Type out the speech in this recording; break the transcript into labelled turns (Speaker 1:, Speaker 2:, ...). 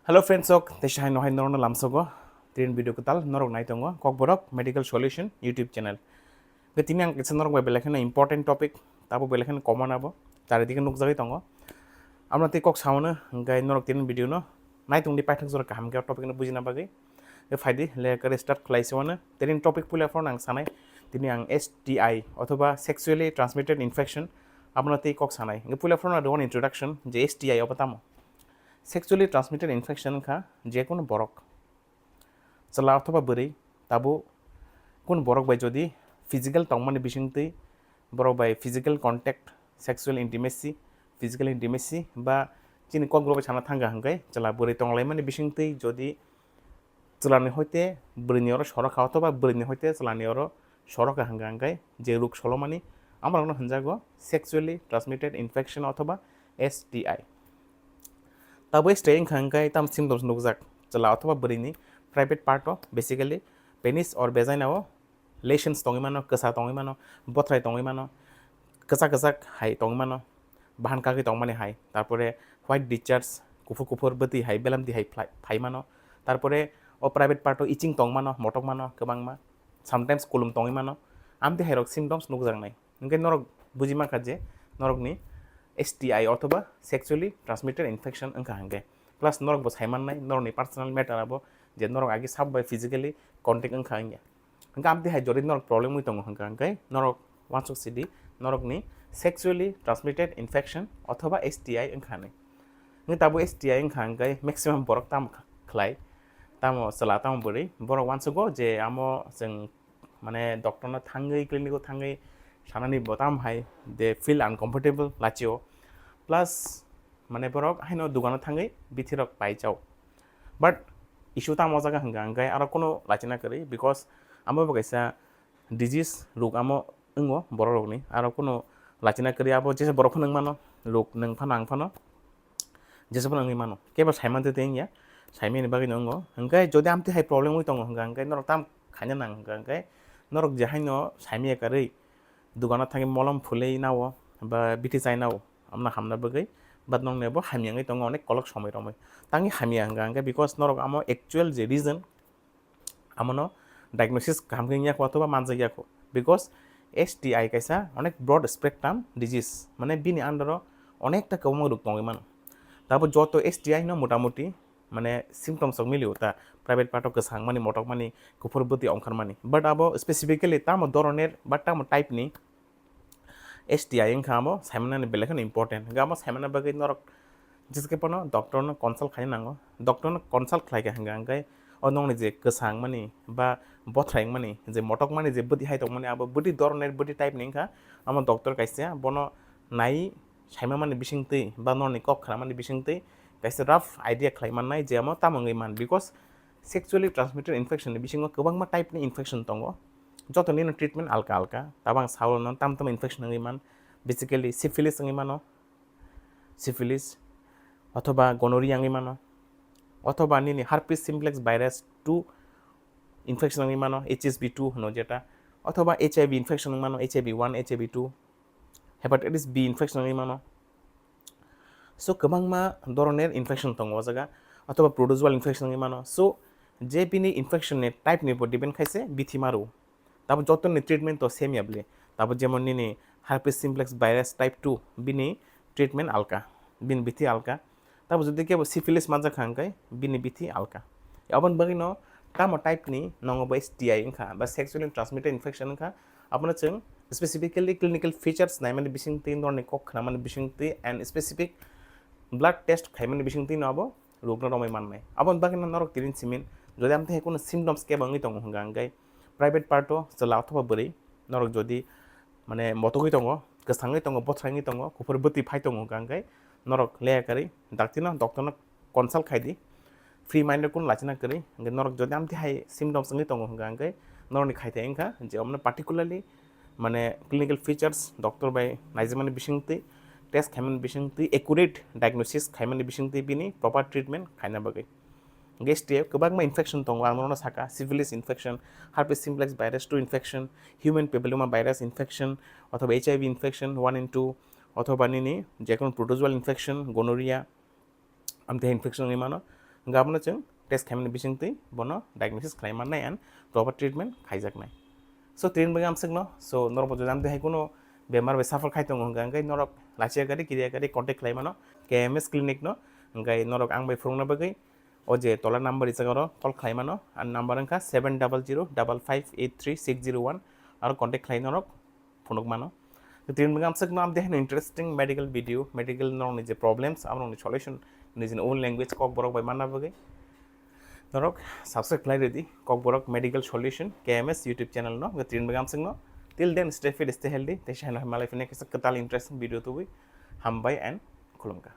Speaker 1: Hello friends, ok, this is Nohay Norno Lamsogo. Tin video kutal norok naitongo kok borok medical solution YouTube channel. Getini ang kitsa norok belakhan important topic tabo belakhan common abo. Tari dikan nuk jagi tongo. Amna ti kok sauna ngai norok tin video no. Naitung di paithak jora kaham ke topic no bujina bagi. Ge faidi le kare start klaisona. Tin topic pula for nang sanai. Tini ang STI অথবা sexually transmitted infection. Amna ti kok sanai. Ge pula for na one introduction je STI opatamo. Sexually transmitted infection ka যে কোনো বরক চলা অথবা বरै তাবো কোন বরক by যদি physical টংমানি বিসংতৈ বরক বাই ফিজিক্যাল কন্ট্যাক্ট সেক্সুয়াল ইন্টিমেসি বা চিনি কক গ্রবে ছানা থাঙ্গা হাঙ্গাই চলা বरै টংলাই মানে বিসংতৈ যদি চলানি হইতে বরৈনি অর সরকা অথবা বরৈনি হইতে চলানি অর সরকা হাঙ্গা হাঙ্গাই যে রোগ সলমানি আমরা হনজাগো সেক্সুয়ালি ট্রান্সমিটেড ইনফেকশন অথবা STI tabo staying hangkai tam symptoms nukjak chala othoba brini private part o basically penis or vagina o lesions tongimano kasa tongimano bothrai tongimano kasa hai tongimano bahan kagi tongmani hai tarpore white discharge kufur bati hai belam di hai phaimano tarpore o private part o itching tongmano motokmano kebangma sometimes kulum tongimano amti hairok symptoms nukjak nai ngai norok bujima kaje norok ni STI অথবা sexually transmitted infection angka hangge plus norok bo saiman nai norok ni personal matter abo je norok agi sab by physically contact angka hangge angka amti hai jori norok problem ui tongo hangka hangkai norok wansuk cd norok ni sexually transmitted infection অথবা STI angka nai ngi tabo STI angka hangkai maximum borok tam khlai tamo sala tam bori borok wansugo je amo jeng mane doctor na thangai clinic o thangai sanani botam hai they feel uncomfortable lachio plus mane borok haino dugano thangai bithirok paijao but issue ta mojaga hanga angai aro kono lachina kari because amo bagaisa disease rog amo engo borok ni aro kono lachina kari abo jese borok phang mano lok nang phanang phano jese phang ngi mano keba saiman te tengya saimi ni bagi nongo angai jodi amti hai problem ui tongo hanga angai norok tam khanya nang hanga angai norok je haino saimi kari dugano thangi molom phulei nawo ba biti chai nawo amna hamna bagai bad nong nebo hamiangai tongo onek kolok somoi romoi tangi hamia hanga because norok amo actual je reason amono diagnosis kamgenya ko অথবা manjaya ko because STI kaisa onek broad spectrum disease মানে bini andaro onekta kawmo rok tongi man তারপর যত STI no মোটামুটি মানে symptoms ok miliu ta private part ok sang mani motok mani kufurboti ongkar mani but abo specifically tamo doroner but tamo type ni STI yang kamo saimana ni belakhan important gamo saimana bagai norok jiske pono doctor no consult khai nango doctor no consult khai ka hanga angai onong ni je kesang mani ba bothraing mani je motok mani je budi hai tok mani abo budi doroner budi type ningka amo doctor kaise bono nai saima mani bisingtei ba noni kok khara mani bisingtei kaise rough idea khai manai je amo tamangai man because sexually transmitted infection ni bisingo kobangma type ni infection tongo যত নিন treatment Alka Alka Tabang সাউলন তাম তাম infection ngi man basically syphilis ngi mano syphilis অথবা gonorrhea ngi mano অথবা নিনি herpes simplex virus 2 infection ngi mano HSV2 হনো যেটা অথবা HIV infection ngi mano HIV1 HIV2 hepatitis B infection ngi mano so kabangma doroner infection tongo jaga অথবা protozoal infection ngi mano so je bini infection ne type ni upor depend khaise bithi maru তারপর যত treatment তো same ইয়াবলে তারপর যেমন নিনি herpes simplex virus type 2 বিনি treatment Alka বিন বিথি আলকা তারপর যদি কেবল syphilis মাজা খাঙ্কাই বিনি বিথি আলকা আবন বাগিনো কামো টাইপ নি নঙ্গব STI ইনখা বা সেক্সুয়ালি ট্রান্সমিটেড ইনফেকশন ইনখা আপনা जों স্পেসিফিক্যালি ক্লিনিক্যাল ফিচার্স নাইমানি বিসিংতি নরনি কখনা মানে বিসিংতি এন্ড স্পেসিফিক ব্লাড টেস্ট খাইমানি বিসিংতি নব রোগনা রমাই মাননাই আবন বাগিনো নরক তিরিন সিমিন যদি আমতে কোনো symptoms কেবাঙ্গি Tang হঙ্গাঙ্গাই private part o jala othoba bori norok jodi mane motogoi tongo kesangai tongo bothrangi tongo kupur boti phai tongo gangai norok leya kari daktina doctor na consult khaidi free minded kun lachina kari norok jodi amti hai symptoms ngi tongo gangai noroni khaite engka je amna particularly mane clinical features doctor by naizmani bisingti test khaiman bisingti accurate diagnosis khaimani bisingti bini proper treatment khaina bagai STI kebangma infection tongo angno saka syphilis infection herpes simplex virus 2 infection human papilloma virus infection অথবা HIV infection 1 and 2 অথবা নিনি যে কোন protozoal infection gonorrhea amte infection ngi mano गाबोनो जों test खालामनाय बिसिंतै बनो diagnosis खालामनाय end proper treatment खायजाकनाय सो treatment गामसोंनो सो नरक जाम देहाय कोनो बेमार बे साफर खायतं हंगांगै नरक लाचिया गारि किरिया गारि कन्टेक्ट खालामनो KMS क्लिनिक नो ओंगाय नरक आं बाय फोरोंनो बागै अजे तला नाम्बार इजागारो कल खालामनो आरो नाम्बार अंका 7005583601 आरो कन्टेक्ट खालामनो नरक फनक मानो ट्रिटमेन्ट गामसोंनो आम देहाय इंटरेस्टिंग मेडिकल वीडियो मेडिकल नरनि जे प्रॉब्लम्स आमरनि सॉल्यूशन निजिन ओन लैंग्वेज कक बरक बाय मानना बागै नरक सबस्क्राइब खालामरेदि कक बरक medical solution KMS YouTube channel नो ट्रिटमेन्ट गामसोंनो till then stay fit stay healthy te shahna malai fene kisa katal interesting video to bi ham by and kulumka